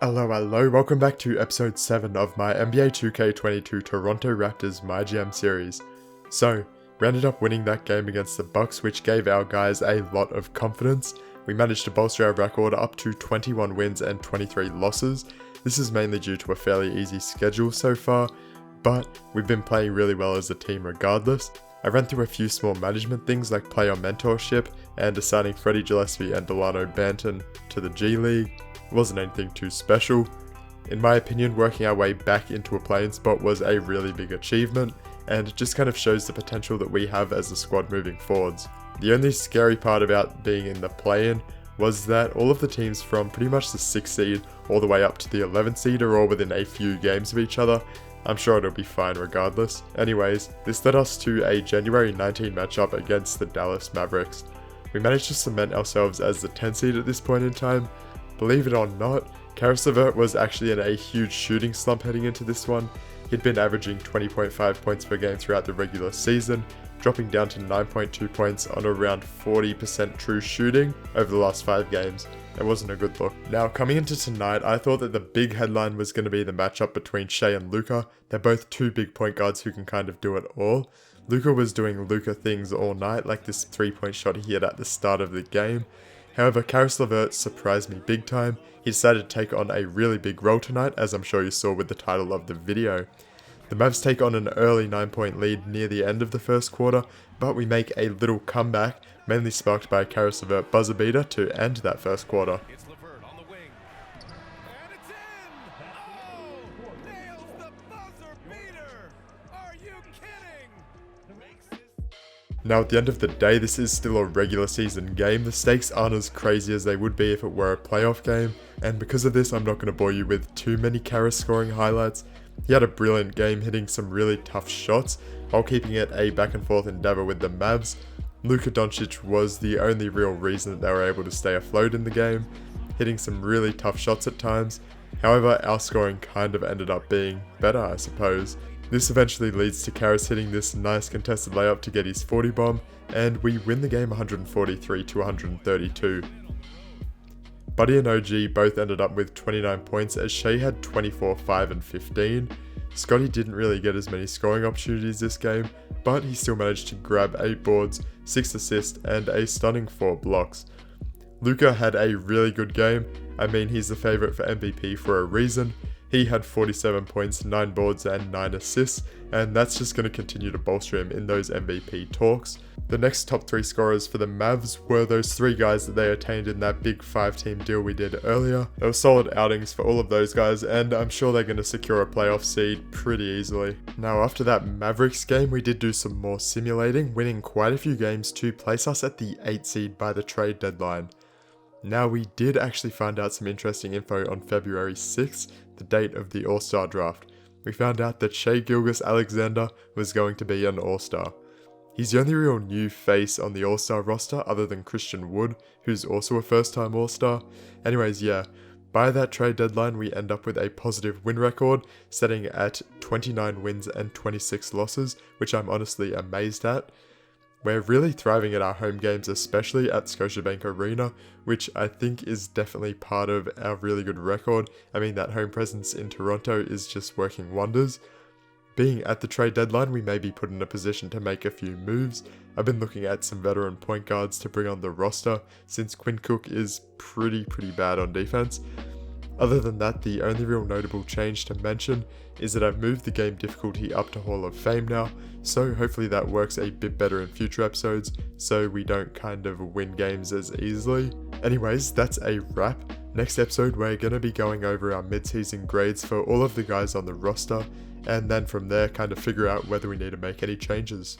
Hello, welcome back to episode 7 of my NBA 2K22 Toronto Raptors MyGM series. So, we ended up winning that game against the Bucks, which gave our guys a lot of confidence. We managed to bolster our record up to 21 wins and 23 losses. This is mainly due to a fairly easy schedule so far, but we've been playing really well as a team regardless. I ran through a few small management things like player mentorship and assigning Freddie Gillespie and Delano Banton to the G League. It wasn't anything too special. In my opinion, working our way back into a play-in spot was a really big achievement, and it just kind of shows the potential that we have as a squad moving forwards. The only scary part about being in the play-in was that all of the teams from pretty much the 6th seed all the way up to the 11th seed are all within a few games of each other. I'm sure it'll be fine regardless. Anyways, this led us to a January 19 matchup against the Dallas Mavericks. We managed to cement ourselves as the 10th seed at this point in time. Believe it or not, Caris LeVert was actually in a huge shooting slump heading into this one. He'd been averaging 20.5 points per game throughout the regular season, dropping down to 9.2 points on around 40% true shooting over the last 5 games. It wasn't a good look. Now, coming into tonight, I thought that the big headline was going to be the matchup between Shai and Luka. They're both two big point guards who can kind of do it all. Luka was doing Luka things all night, like this 3-point shot he had at the start of the game. However, Caris LeVert surprised me big time. He decided to take on a really big role tonight, as I'm sure you saw with the title of the video. The Mavs take on an early 9-point lead near the end of the first quarter, but we make a little comeback, mainly sparked by a Caris LeVert buzzer beater to end that first quarter. It's LeVert on the wing. And it's in! Oh! Nails the buzzer beater! Are you kidding? Makes this... Now at the end of the day, this is still a regular season game. The stakes aren't as crazy as they would be if it were a playoff game, and because of this I'm not going to bore you with too many Caris scoring highlights. He had a brilliant game, hitting some really tough shots while keeping it a back and forth endeavour with the Mavs. Luka Doncic was the only real reason that they were able to stay afloat in the game, hitting some really tough shots at times. However, our scoring kind of ended up being better, I suppose. This eventually leads to Caris hitting this nice contested layup to get his 40 bomb, and we win the game 143 to 132. Buddy and OG both ended up with 29 points as Shai had 24, 5 and 15. Scotty didn't really get as many scoring opportunities this game, but he still managed to grab 8 boards, 6 assists and a stunning 4 blocks. Luka had a really good game. I mean, he's the favourite for MVP for a reason. He had 47 points, 9 boards and 9 assists, and that's just going to continue to bolster him in those MVP talks. The next top 3 scorers for the Mavs were those 3 guys that they attained in that big 5-team deal we did earlier. They were solid outings for all of those guys, and I'm sure they're going to secure a playoff seed pretty easily. Now after that Mavericks game, we did do some more simulating, winning quite a few games to place us at the 8th seed by the trade deadline. Now we did actually find out some interesting info on February 6th, the date of the All-Star draft. We found out that Shai Gilgeous-Alexander was going to be an All-Star. He's the only real new face on the All-Star roster other than Christian Wood, who's also a first-time All-Star. Anyways, yeah, by that trade deadline we end up with a positive win record, setting at 29 wins and 26 losses, which I'm honestly amazed at. We're really thriving at our home games, especially at Scotiabank Arena, which I think is definitely part of our really good record. I mean, that home presence in Toronto is just working wonders. Being at the trade deadline, we may be put in a position to make a few moves. I've been looking at some veteran point guards to bring on the roster, since Quinn Cook is pretty bad on defense. Other than that, the only real notable change to mention is that I've moved the game difficulty up to Hall of Fame now, so hopefully that works a bit better in future episodes, so we don't kind of win games as easily. Anyways, that's a wrap. Next episode we're going to be going over our mid-season grades for all of the guys on the roster, and then from there kind of figure out whether we need to make any changes.